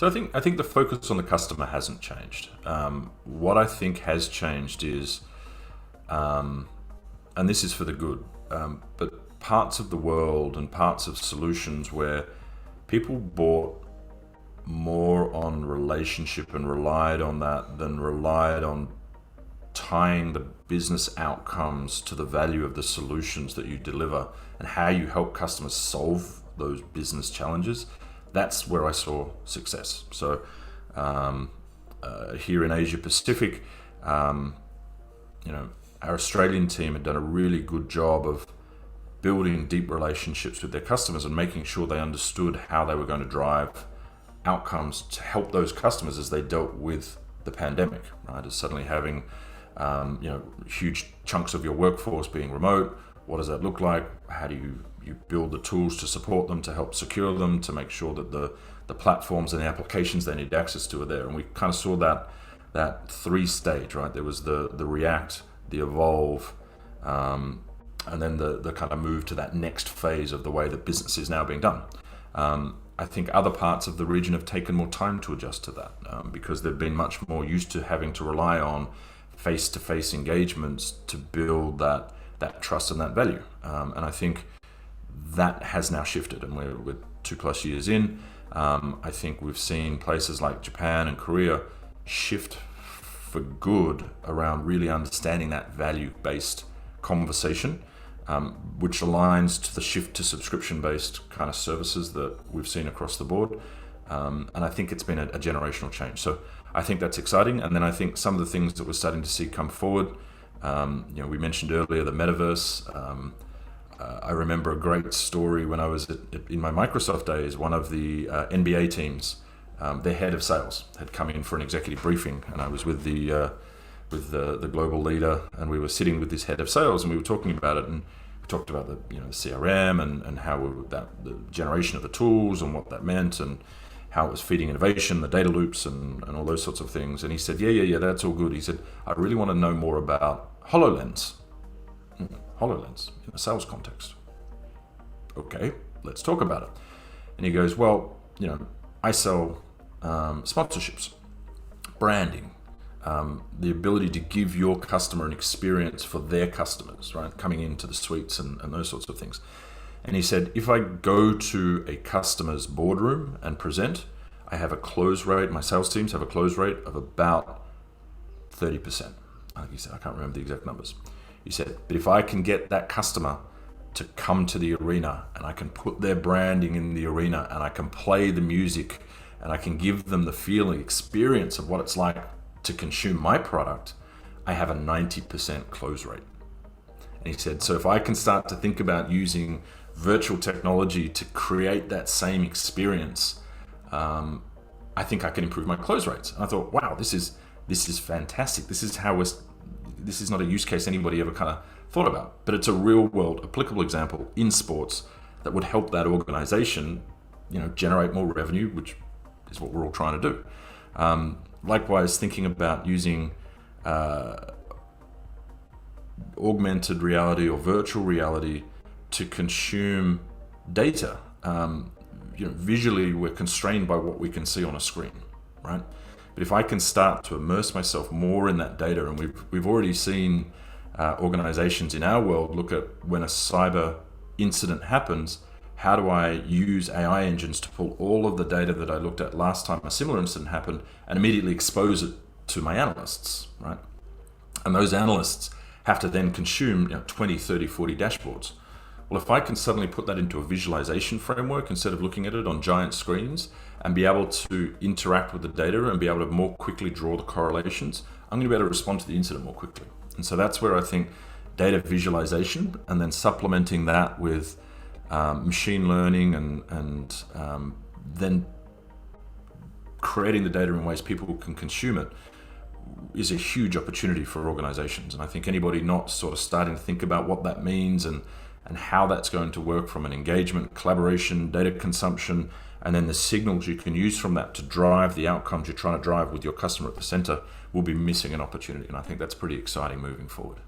So I think the focus on the customer hasn't changed. What I think has changed is, and this is for the good, but parts of the world and parts of solutions where people bought more on relationship and relied on that than relied on tying the business outcomes to the value of the solutions that you deliver and how you help customers solve those business challenges. That's where I saw success. So here in Asia Pacific, our Australian team had done a really good job of building deep relationships with their customers and making sure they understood how they were going to drive outcomes to help those customers as they dealt with the pandemic, right? As suddenly having huge chunks of your workforce being remote. What does that look like? How do you build the tools to support them, to help secure them, to make sure that the platforms and the applications they need access to are there? And we kind of saw that three stage, right? There was the react, the evolve, and then the kind of move to that next phase of the way that business is now being done. I think other parts of the region have taken more time to adjust to that because they've been much more used to having to rely on face-to-face engagements to build that trust and that value. And I think that has now shifted, and we're 2+ years in. I think we've seen places like Japan and Korea shift for good around really understanding that value-based conversation, which aligns to the shift to subscription-based kind of services that we've seen across the board. And I think it's been a generational change. So I think that's exciting. And then I think some of the things that we're starting to see come forward, we mentioned earlier the metaverse. I remember a great story when I was in my Microsoft days. One of the NBA teams, their head of sales had come in for an executive briefing, and I was with the global leader, and we were sitting with this head of sales, and we were talking about it, and we talked about the CRM and how the generation of the tools and what that meant, and how it was feeding innovation, the data loops, and all those sorts of things. And he said, yeah, that's all good. He said, I really want to know more about HoloLens. HoloLens in a sales context. Okay, let's talk about it. And he goes, well, I sell sponsorships, branding, the ability to give your customer an experience for their customers, right? Coming into the suites and those sorts of things. And he said, if I go to a customer's boardroom and present, I have a close rate, my sales teams have a close rate of about 30%. I think he said, I can't remember the exact numbers. He said, but if I can get that customer to come to the arena and I can put their branding in the arena and I can play the music and I can give them the feeling, experience of what it's like to consume my product, I have a 90% close rate. And he said, so if I can start to think about using virtual technology to create that same experience, I think I can improve my close rates. And I thought, wow, this is fantastic. This is not a use case anybody ever kind of thought about, but it's a real world applicable example in sports that would help that organization, generate more revenue, which is what we're all trying to do. Likewise, thinking about using augmented reality or virtual reality to consume data. Visually, we're constrained by what we can see on a screen, right? But if I can start to immerse myself more in that data, and we've already seen organizations in our world look at when a cyber incident happens, how do I use AI engines to pull all of the data that I looked at last time a similar incident happened and immediately expose it to my analysts, right? And those analysts have to then consume 20, 30, 40 dashboards. Well, if I can suddenly put that into a visualization framework instead of looking at it on giant screens and be able to interact with the data and be able to more quickly draw the correlations, I'm going to be able to respond to the incident more quickly. And so that's where I think data visualization and then supplementing that with machine learning and then creating the data in ways people can consume it is a huge opportunity for organizations. And I think anybody not sort of starting to think about what that means and how that's going to work from an engagement, collaboration, data consumption, and then the signals you can use from that to drive the outcomes you're trying to drive with your customer at the center will be missing an opportunity. And I think that's pretty exciting moving forward.